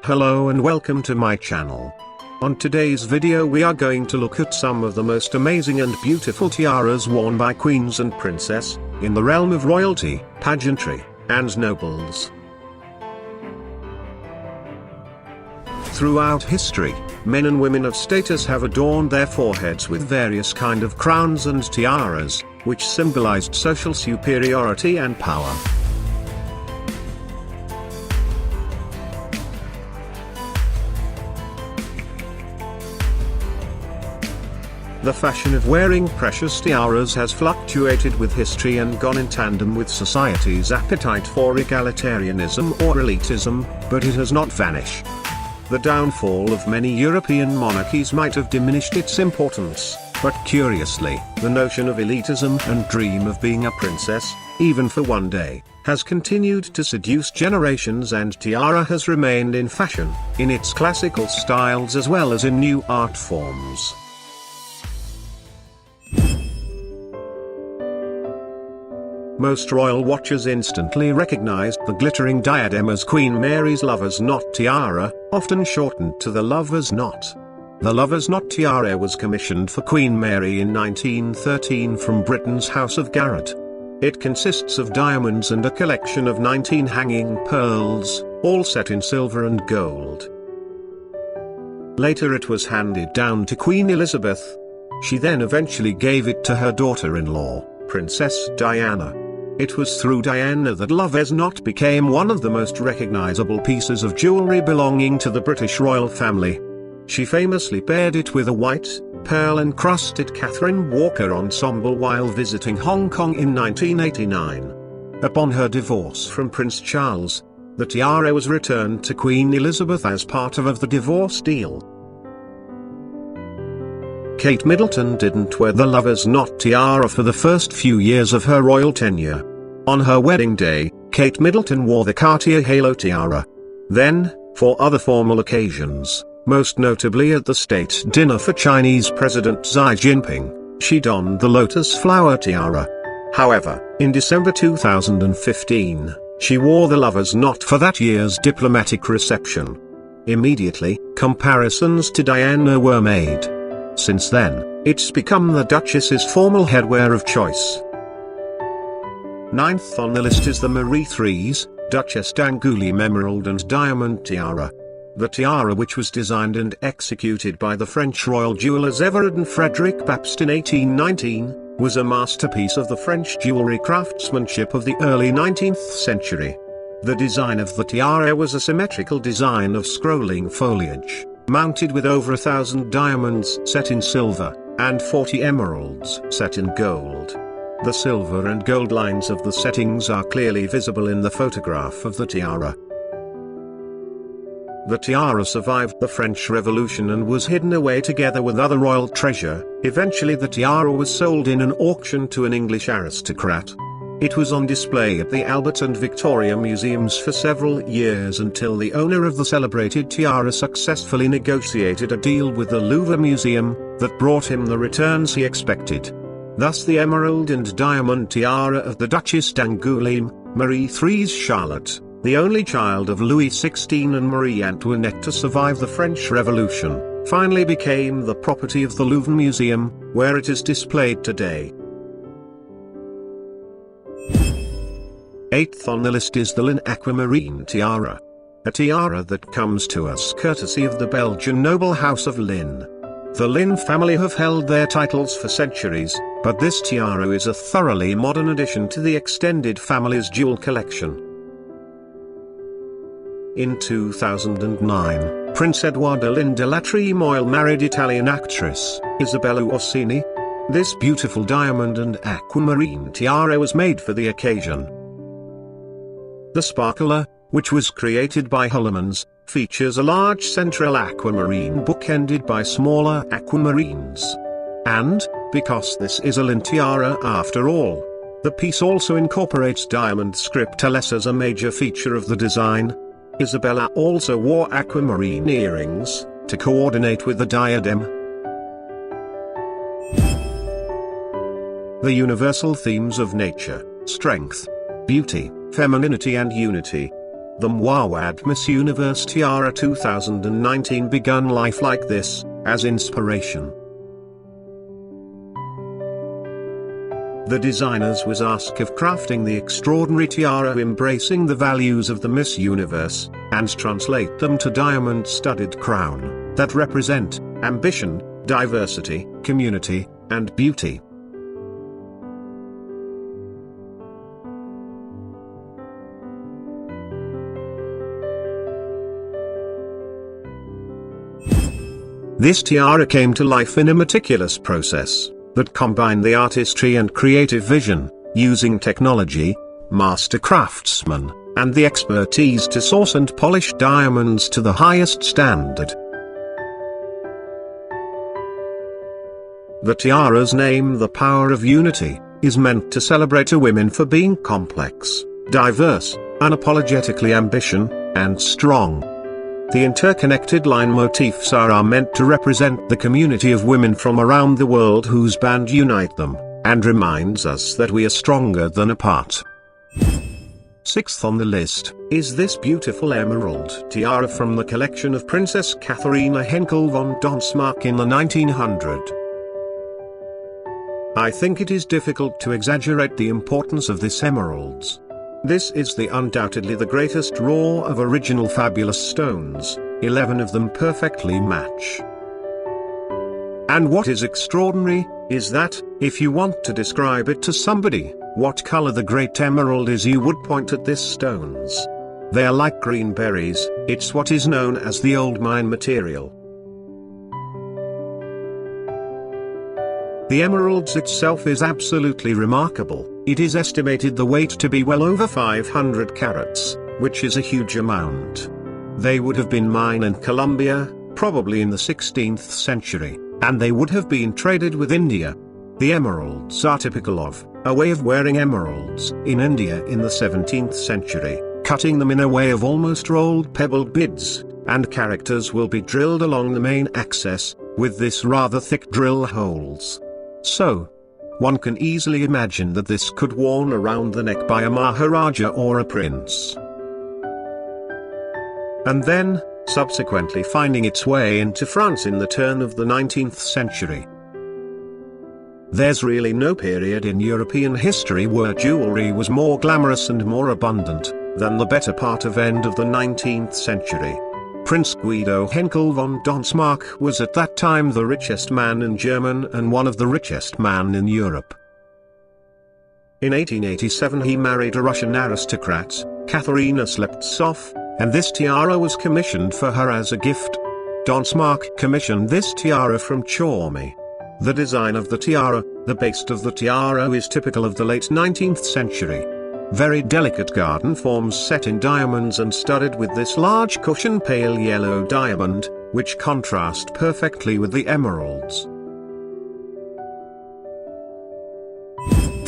Hello and welcome to my channel. On today's video we are going to look at some of the most amazing and beautiful tiaras worn by queens and princess, in the realm of royalty, pageantry, and nobles. Throughout history, men and women of status have adorned their foreheads with various kind of crowns and tiaras, which symbolized social superiority and power. The fashion of wearing precious tiaras has fluctuated with history and gone in tandem with society's appetite for egalitarianism or elitism, but it has not vanished. The downfall of many European monarchies might have diminished its importance, but curiously, the notion of elitism and dream of being a princess, even for one day, has continued to seduce generations, and tiara has remained in fashion, in its classical styles as well as in new art forms. Most royal watchers instantly recognized the glittering diadem as Queen Mary's lover's knot tiara, often shortened to the lover's knot. The lover's knot tiara was commissioned for Queen Mary in 1913 from Britain's House of Garrett. It consists of diamonds and a collection of 19 hanging pearls, all set in silver and gold. Later it was handed down to Queen Elizabeth. She then eventually gave it to her daughter-in-law, Princess Diana. It was through Diana that lover's knot became one of the most recognizable pieces of jewelry belonging to the British royal family. She famously paired it with a white, pearl-encrusted Catherine Walker ensemble while visiting Hong Kong in 1989. Upon her divorce from Prince Charles, the tiara was returned to Queen Elizabeth as part of the divorce deal. Kate Middleton didn't wear the lover's knot tiara for the first few years of her royal tenure. On her wedding day, Kate Middleton wore the Cartier halo tiara. Then, for other formal occasions, most notably at the state dinner for Chinese President Xi Jinping, she donned the lotus flower tiara. However, in December 2015, she wore the lover's knot for that year's diplomatic reception. Immediately, comparisons to Diana were made. Since then, it's become the Duchess's formal headwear of choice. Ninth on the list is the Marie Threes, Duchesse d'Angoulême Emerald and Diamond Tiara. The tiara, which was designed and executed by the French royal jewelers Everard and Frederic Baptiste in 1819, was a masterpiece of the French jewelry craftsmanship of the early 19th century. The design of the tiara was a symmetrical design of scrolling foliage, mounted with over 1,000 diamonds set in silver, and 40 emeralds set in gold. The silver and gold lines of the settings are clearly visible in the photograph of the tiara. The tiara survived the French Revolution and was hidden away together with other royal treasure. Eventually the tiara was sold in an auction to an English aristocrat. It was on display at the Albert and Victoria Museums for several years until the owner of the celebrated tiara successfully negotiated a deal with the Louvre Museum that brought him the returns he expected. Thus the emerald and diamond tiara of the Duchesse d'Angoulême, Marie Threes Charlotte, the only child of Louis XVI and Marie Antoinette to survive the French Revolution, finally became the property of the Louvre Museum, where it is displayed today. Eighth on the list is the Lin Aquamarine Tiara. A tiara that comes to us courtesy of the Belgian noble house of Lin. The Lin family have held their titles for centuries, but this tiara is a thoroughly modern addition to the extended family's jewel collection. In 2009, Prince Edoardo Lin della Tremoille married Italian actress Isabella Orsini. This beautiful diamond and aquamarine tiara was made for the occasion. The sparkler, which was created by Hollemans, features a large central aquamarine bookended by smaller aquamarines. And, because this is a Lin tiara after all, the piece also incorporates diamond scriptures as a major feature of the design. Isabella also wore aquamarine earrings to coordinate with the diadem. The universal themes of nature, strength, beauty, femininity and unity. The Mwawad Miss Universe Tiara 2019 begun life like this, as inspiration. The designers was asked of crafting the extraordinary tiara embracing the values of the Miss Universe, and translate them to diamond-studded crown, that represent ambition, diversity, community, and beauty. This tiara came to life in a meticulous process that combined the artistry and creative vision, using technology, master craftsmen, and the expertise to source and polish diamonds to the highest standard. The tiara's name, The Power of Unity, is meant to celebrate a woman for being complex, diverse, unapologetically ambitious, and strong. The interconnected line motifs are meant to represent the community of women from around the world whose band unite them, and reminds us that we are stronger than apart. Sixth on the list is this beautiful emerald tiara from the collection of Princess Katharina Henkel von Donsmarck in the 1900s. I think it is difficult to exaggerate the importance of this emeralds. This is undoubtedly the greatest raw of original fabulous stones, 11 of them perfectly match. And what is extraordinary, is that, if you want to describe it to somebody, what color the great emerald is, you would point at these stones. They are like green berries, it's what is known as the old mine material. The emeralds itself is absolutely remarkable. It is estimated the weight to be well over 500 carats, which is a huge amount. They would have been mined in Colombia, probably in the 16th century, and they would have been traded with India. The emeralds are typical of a way of wearing emeralds in India in the 17th century, cutting them in a way of almost rolled pebbled beads, and characters will be drilled along the main axis, with this rather thick drill holes. So, one can easily imagine that this could worn around the neck by a Maharaja or a prince. And then, subsequently finding its way into France in the turn of the 19th century. There's really no period in European history where jewelry was more glamorous and more abundant than the better part of end of the 19th century. Prince Guido Henkel von Donsmarck was at that time the richest man in Germany and one of the richest men in Europe. In 1887 he married a Russian aristocrat, Katharina Sleptsov, and this tiara was commissioned for her as a gift. Donsmarck commissioned this tiara from Chormy. The design of the tiara, the base of the tiara, is typical of the late 19th century. Very delicate garden forms set in diamonds and studded with this large cushion pale yellow diamond, which contrast perfectly with the emeralds.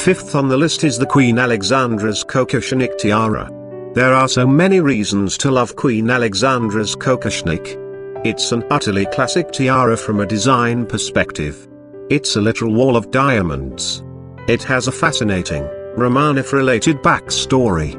Fifth on the list is the Queen Alexandra's Kokoshnik tiara. There are so many reasons to love Queen Alexandra's Kokoshnik. It's an utterly classic tiara from a design perspective. It's a literal wall of diamonds. It has a fascinating Romanov-related backstory.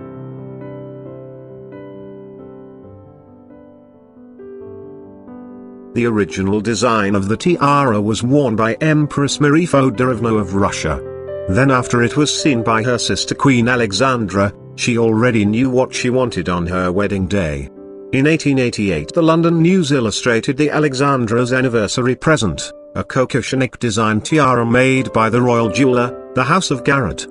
The original design of the tiara was worn by Empress Marie Feodorovna of Russia. Then after it was seen by her sister Queen Alexandra, she already knew what she wanted on her wedding day. In 1888 the London News illustrated the Alexandra's anniversary present, a Kokoshnik design tiara made by the royal jeweler, the House of Garrett.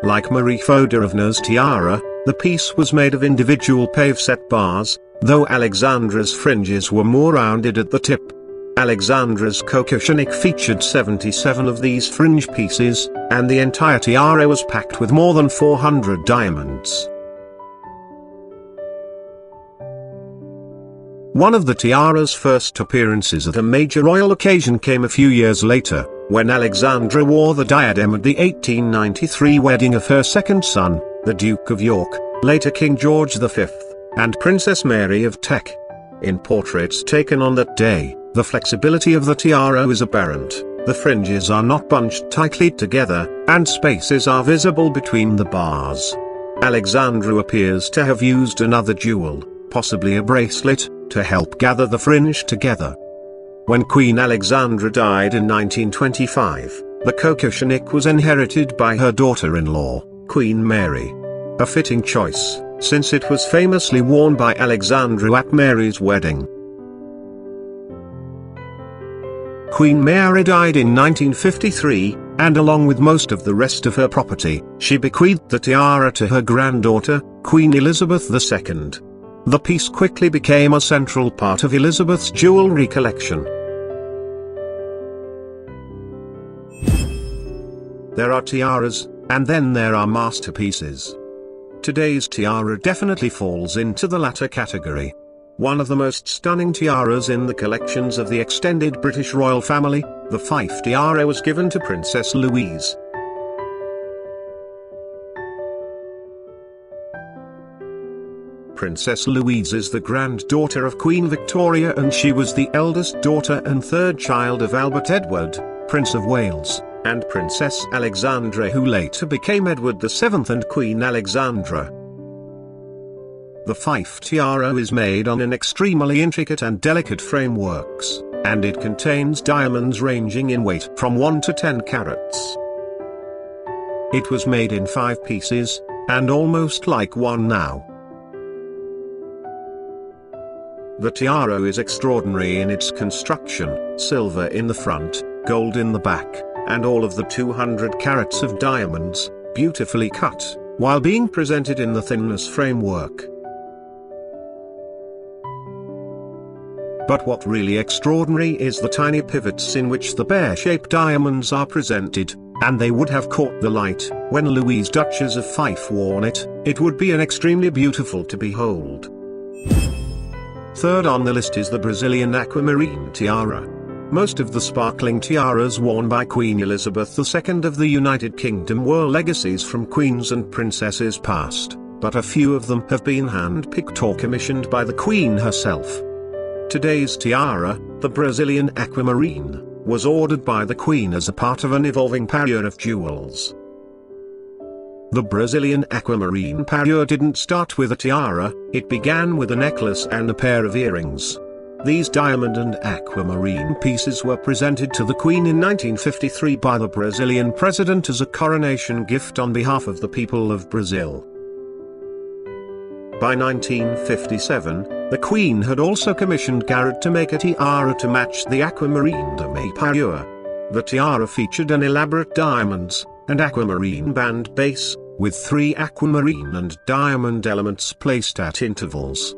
Like Marie Feodorovna's tiara, the piece was made of individual pave-set bars, though Alexandra's fringes were more rounded at the tip. Alexandra's Kokoshnik featured 77 of these fringe pieces, and the entire tiara was packed with more than 400 diamonds. One of the tiara's first appearances at a major royal occasion came a few years later, when Alexandra wore the diadem at the 1893 wedding of her second son, the Duke of York, later King George V, and Princess Mary of Teck. In portraits taken on that day, the flexibility of the tiara is apparent, the fringes are not bunched tightly together, and spaces are visible between the bars. Alexandra appears to have used another jewel, possibly a bracelet, to help gather the fringe together. When Queen Alexandra died in 1925, the coquillage was inherited by her daughter-in-law, Queen Mary. A fitting choice, since it was famously worn by Alexandra at Mary's wedding. Queen Mary died in 1953, and along with most of the rest of her property, she bequeathed the tiara to her granddaughter, Queen Elizabeth II. The piece quickly became a central part of Elizabeth's jewelry collection. There are tiaras, and then there are masterpieces. Today's tiara definitely falls into the latter category. One of the most stunning tiaras in the collections of the extended British royal family, the Fife tiara, was given to Princess Louise. Princess Louise is the granddaughter of Queen Victoria, and she was the eldest daughter and third child of Albert Edward, Prince of Wales, and Princess Alexandra, who later became Edward VII and Queen Alexandra. The Fife tiara is made on an extremely intricate and delicate frameworks, and it contains diamonds ranging in weight from 1 to 10 carats. It was made in 5 pieces, and almost like one now. The tiara is extraordinary in its construction: silver in the front, gold in the back, and all of the 200 carats of diamonds, beautifully cut, while being presented in the thinness framework. But what really extraordinary is the tiny pivots in which the pear-shaped diamonds are presented, and they would have caught the light. When Louise, Duchess of Fife, worn it, it would be an extremely beautiful to behold. Third on the list is the Brazilian aquamarine tiara. Most of the sparkling tiaras worn by Queen Elizabeth II of the United Kingdom were legacies from queens and princesses past, but a few of them have been hand-picked or commissioned by the Queen herself. Today's tiara, the Brazilian aquamarine, was ordered by the Queen as a part of an evolving parure of jewels. The Brazilian aquamarine parure didn't start with a tiara, it began with a necklace and a pair of earrings. These diamond and aquamarine pieces were presented to the Queen in 1953 by the Brazilian president as a coronation gift on behalf of the people of Brazil. By 1957, the Queen had also commissioned Garrett to make a tiara to match the aquamarine dame parure. The tiara featured an elaborate diamonds and aquamarine band base, with 3 aquamarine and diamond elements placed at intervals.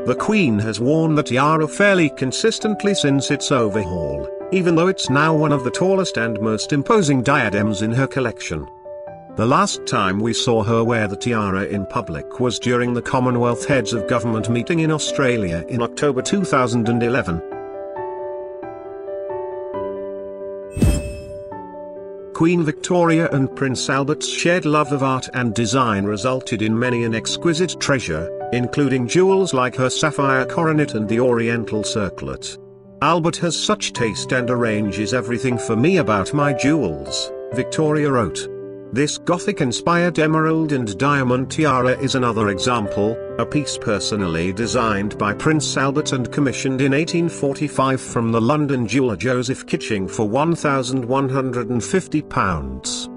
The Queen has worn the tiara fairly consistently since its overhaul, even though it's now one of the tallest and most imposing diadems in her collection. The last time we saw her wear the tiara in public was during the Commonwealth Heads of Government meeting in Australia in October 2011. Queen Victoria and Prince Albert's shared love of art and design resulted in many an exquisite treasure, including jewels like her sapphire coronet and the oriental circlet. "Albert has such taste and arranges everything for me about my jewels," Victoria wrote. This Gothic-inspired emerald and diamond tiara is another example, a piece personally designed by Prince Albert and commissioned in 1845 from the London jeweller Joseph Kitching for £1,150.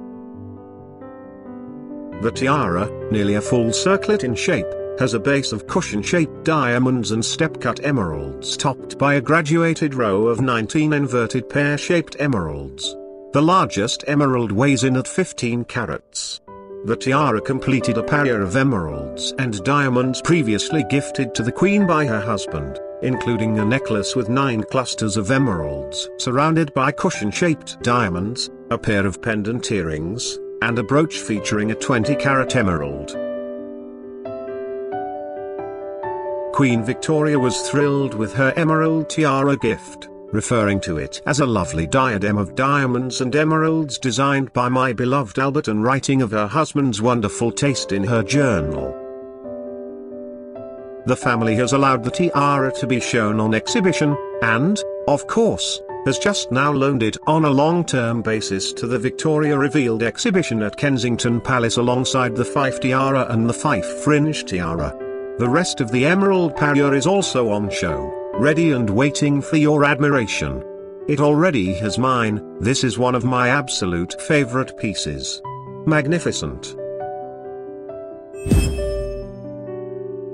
The tiara, nearly a full circlet in shape, has a base of cushion-shaped diamonds and step-cut emeralds topped by a graduated row of 19 inverted pear-shaped emeralds. The largest emerald weighs in at 15 carats. The tiara completed a parure of emeralds and diamonds previously gifted to the Queen by her husband, including a necklace with 9 clusters of emeralds surrounded by cushion-shaped diamonds, a pair of pendant earrings, and a brooch featuring a 20-carat emerald. Queen Victoria was thrilled with her emerald tiara gift, referring to it as a lovely diadem of diamonds and emeralds designed by my beloved Albert, and writing of her husband's wonderful taste in her journal. The family has allowed the tiara to be shown on exhibition, and, of course, has just now loaned it on a long-term basis to the Victoria Revealed exhibition at Kensington Palace alongside the Fife tiara and the Fife fringe tiara. The rest of the emerald parure is also on show, ready and waiting for your admiration. It already has mine. This is one of my absolute favorite pieces. Magnificent.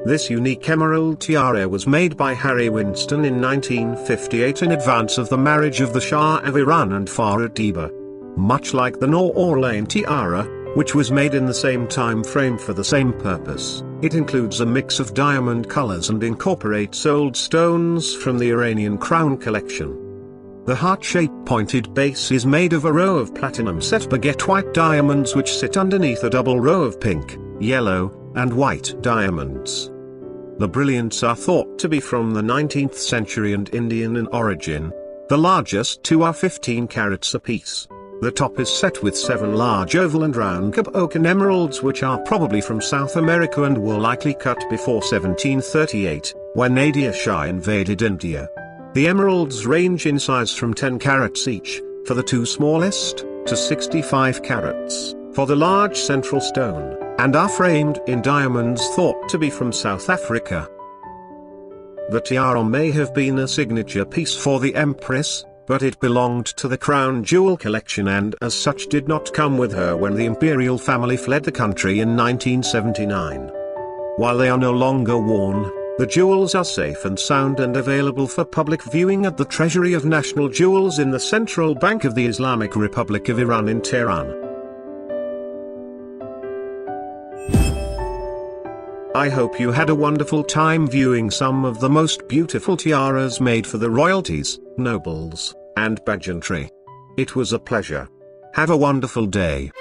This unique emerald tiara was made by Harry Winston in 1958 in advance of the marriage of the Shah of Iran and Farah Diba. Much like the Nur Orlean tiara, which was made in the same time frame for the same purpose, it includes a mix of diamond colors and incorporates old stones from the Iranian crown collection. The heart-shaped pointed base is made of a row of platinum set baguette white diamonds which sit underneath a double row of pink, yellow, and white diamonds. The brilliants are thought to be from the 19th century and Indian in origin. The largest two are 15 carats apiece. The top is set with 7 large oval and round Cape emeralds which are probably from South America and were likely cut before 1738, when Nadir Shah invaded India. The emeralds range in size from 10 carats each, for the two smallest, to 65 carats, for the large central stone, and are framed in diamonds thought to be from South Africa. The tiara may have been a signature piece for the Empress, but it belonged to the crown jewel collection and as such did not come with her when the imperial family fled the country in 1979. While they are no longer worn, the jewels are safe and sound and available for public viewing at the Treasury of National Jewels in the Central Bank of the Islamic Republic of Iran in Tehran. I hope you had a wonderful time viewing some of the most beautiful tiaras made for the royalties, nobles, and pageantry. It was a pleasure. Have a wonderful day.